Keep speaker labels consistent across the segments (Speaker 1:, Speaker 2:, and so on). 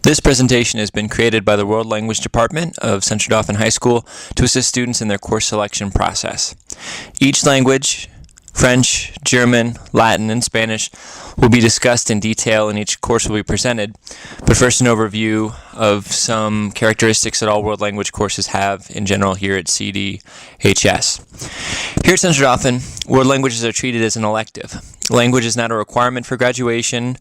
Speaker 1: This presentation has been created by the World Language Department of Central Dauphin High School to assist students in their course selection process. Each language, French, German, Latin, and Spanish, will be discussed in detail and each course will be presented. But first, an overview of some characteristics that all world language courses have in general here at CDHS. Here at Central Dauphin, world languages are treated as an elective. Language is not a requirement for graduation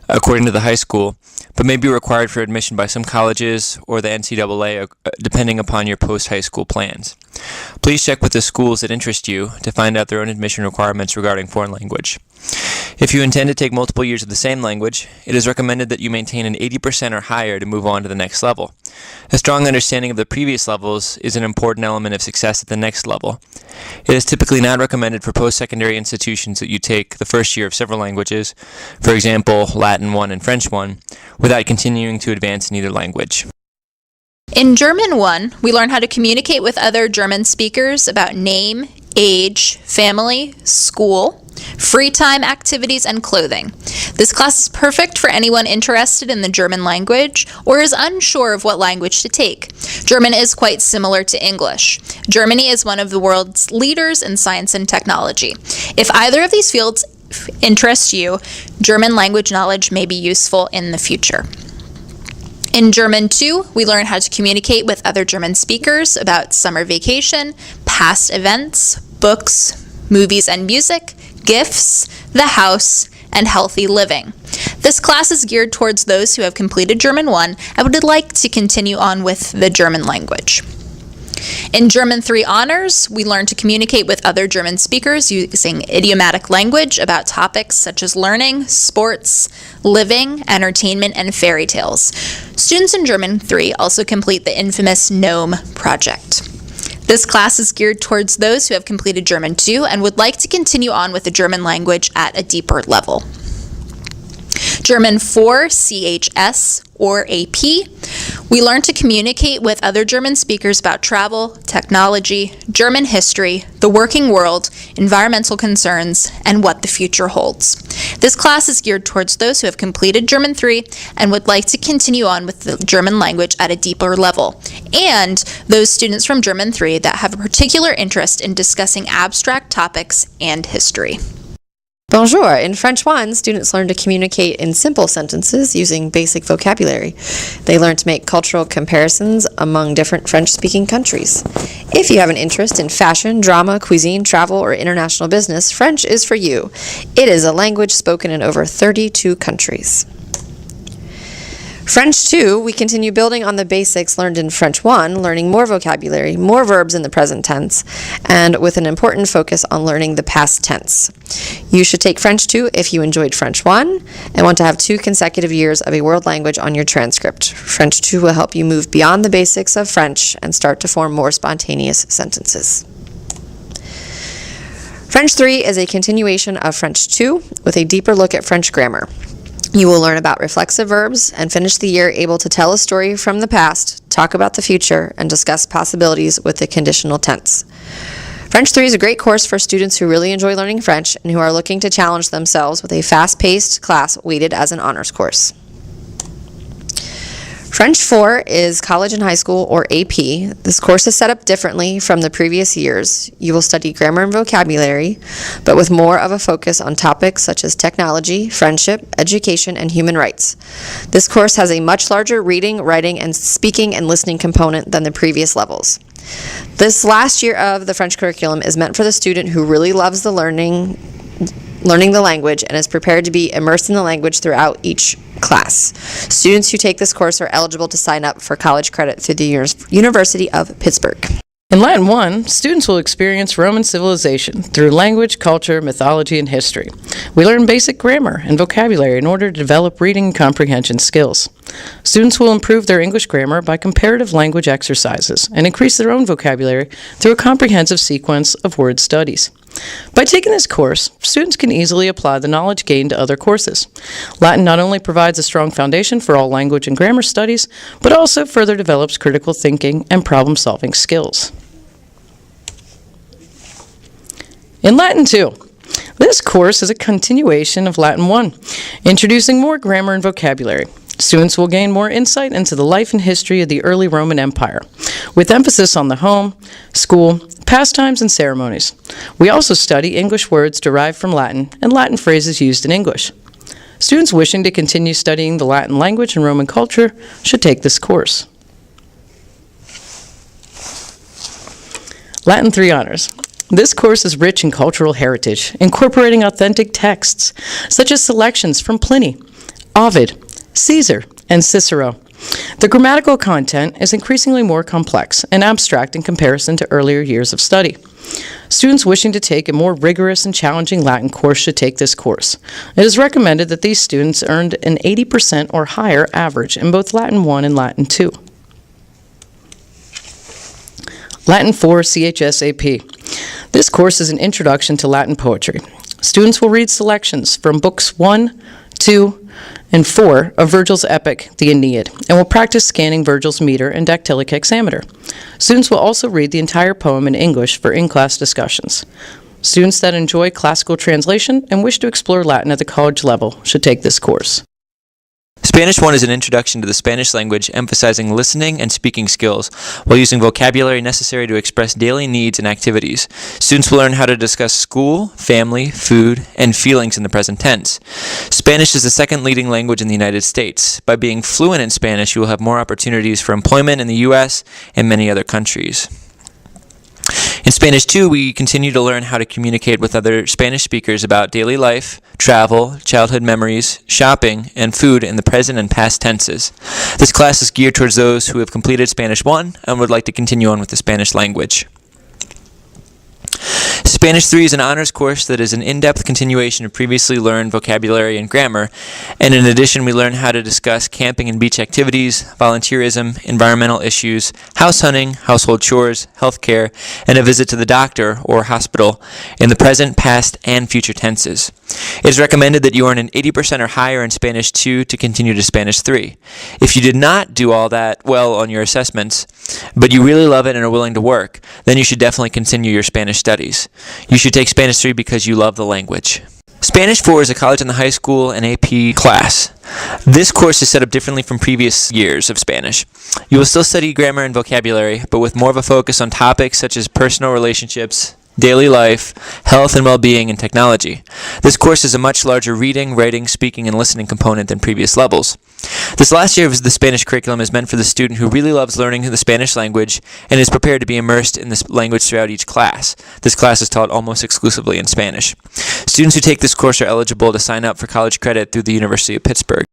Speaker 1: according to the high school, but may be required for admission by some colleges or the NCAA, depending upon your post-high school plans. Please check with the schools that interest you to find out their own admission requirements regarding foreign language. If you intend to take multiple years of the same language, it is recommended that you maintain an 80% or higher to move on to the next level. A strong understanding of the previous levels is an important element of success at the next level. It is typically not recommended for post-secondary institutions that you take the first year of several languages, for example, Latin 1 and French 1, without continuing to advance in either language.
Speaker 2: In German 1, we learn how to communicate with other German speakers about name, age, family, school, free time activities, and clothing. This class is perfect for anyone interested in the German language or is unsure of what language to take. German is quite similar to English. Germany is one of the world's leaders in science and technology. If either of these fields interests you, German language knowledge may be useful in the future. In German 2, we learn how to communicate with other German speakers about summer vacation, past events, books, movies and music, gifts, the house, and healthy living. This class is geared towards those who have completed German 1 and would like to continue on with the German language. In German 3 Honors, we learn to communicate with other German speakers using idiomatic language about topics such as learning, sports, living, entertainment, and fairy tales. Students in German 3 also complete the infamous GNOME project. This class is geared towards those who have completed German 2 and would like to continue on with the German language at a deeper level. German 4 CHS or AP, we learn to communicate with other German speakers about travel, technology, German history, the working world, environmental concerns, and what the future holds. This class is geared towards those who have completed German 3 and would like to continue on with the German language at a deeper level, and those students from German 3 that have a particular interest in discussing abstract topics and history.
Speaker 3: Bonjour. In French 1, students learn to communicate in simple sentences using basic vocabulary. They learn to make cultural comparisons among different French-speaking countries. If you have an interest in fashion, drama, cuisine, travel, or international business, French is for you. It is a language spoken in over 32 countries. French 2, we continue building on the basics learned in French 1, learning more vocabulary, more verbs in the present tense, and with an important focus on learning the past tense. You should take French 2 if you enjoyed French 1 and want to have 2 consecutive years of a world language on your transcript. French 2 will help you move beyond the basics of French and start to form more spontaneous sentences. French 3 is a continuation of French 2 with a deeper look at French grammar. You will learn about reflexive verbs and finish the year able to tell a story from the past, talk about the future, and discuss possibilities with the conditional tense. French 3 is a great course for students who really enjoy learning French and who are looking to challenge themselves with a fast-paced class weighted as an honors course. French 4 is college and high school, or AP. This course is set up differently from the previous years. You will study grammar and vocabulary, but with more of a focus on topics such as technology, friendship, education, and human rights. This course has a much larger reading, writing, and speaking and listening component than the previous levels. This last year of the French curriculum is meant for the student who really loves the learning the language and is prepared to be immersed in the language throughout each class. Students who take this course are eligible to sign up for college credit through the University of Pittsburgh.
Speaker 4: In Latin 1, students will experience Roman civilization through language, culture, mythology, and history. We learn basic grammar and vocabulary in order to develop reading and comprehension skills. Students will improve their English grammar by comparative language exercises and increase their own vocabulary through a comprehensive sequence of word studies. By taking this course, students can easily apply the knowledge gained to other courses. Latin not only provides a strong foundation for all language and grammar studies, but also further develops critical thinking and problem-solving skills. In Latin 2, this course is a continuation of Latin 1, introducing more grammar and vocabulary. Students will gain more insight into the life and history of the early Roman Empire, with emphasis on the home, school, pastimes, and ceremonies. We also study English words derived from Latin and Latin phrases used in English. Students wishing to continue studying the Latin language and Roman culture should take this course. Latin 3 Honors. This course is rich in cultural heritage, incorporating authentic texts, such as selections from Pliny, Ovid, Caesar, and Cicero. The grammatical content is increasingly more complex and abstract in comparison to earlier years of study. Students wishing to take a more rigorous and challenging Latin course should take this course. It is recommended that these students earned an 80% or higher average in both Latin 1 and Latin 2. Latin 4 CHSAP. This course is an introduction to Latin poetry. Students will read selections from books 1, 2, and 4 of Virgil's epic, the Aeneid, and will practice scanning Virgil's meter and dactylic hexameter. Students will also read the entire poem in English for in-class discussions. Students that enjoy classical translation and wish to explore Latin at the college level should take this course.
Speaker 1: Spanish 1 is an introduction to the Spanish language, emphasizing listening and speaking skills while using vocabulary necessary to express daily needs and activities. Students will learn how to discuss school, family, food, and feelings in the present tense. Spanish is the second leading language in the United States. By being fluent in Spanish, you will have more opportunities for employment in the U.S. and many other countries. In Spanish 2, we continue to learn how to communicate with other Spanish speakers about daily life, travel, childhood memories, shopping, and food in the present and past tenses. This class is geared towards those who have completed Spanish 1 and would like to continue on with the Spanish language. Spanish 3 is an honors course that is an in-depth continuation of previously learned vocabulary and grammar, and in addition we learn how to discuss camping and beach activities, volunteerism, environmental issues, house hunting, household chores, healthcare, and a visit to the doctor or hospital in the present, past, and future tenses. It is recommended that you earn an 80% or higher in Spanish 2 to continue to Spanish 3. If you did not do all that well on your assessments, but you really love it and are willing to work, then you should definitely continue your Spanish studies. You should take Spanish 3 because you love the language. Spanish 4 is a college and the high school and AP class. This course is set up differently from previous years of Spanish. You will still study grammar and vocabulary, but with more of a focus on topics such as personal relationships, daily life, health and well-being, and technology. This course is a much larger reading, writing, speaking, and listening component than previous levels. This last year of the Spanish curriculum is meant for the student who really loves learning the Spanish language and is prepared to be immersed in this language throughout each class. This class is taught almost exclusively in Spanish. Students who take this course are eligible to sign up for college credit through the University of Pittsburgh.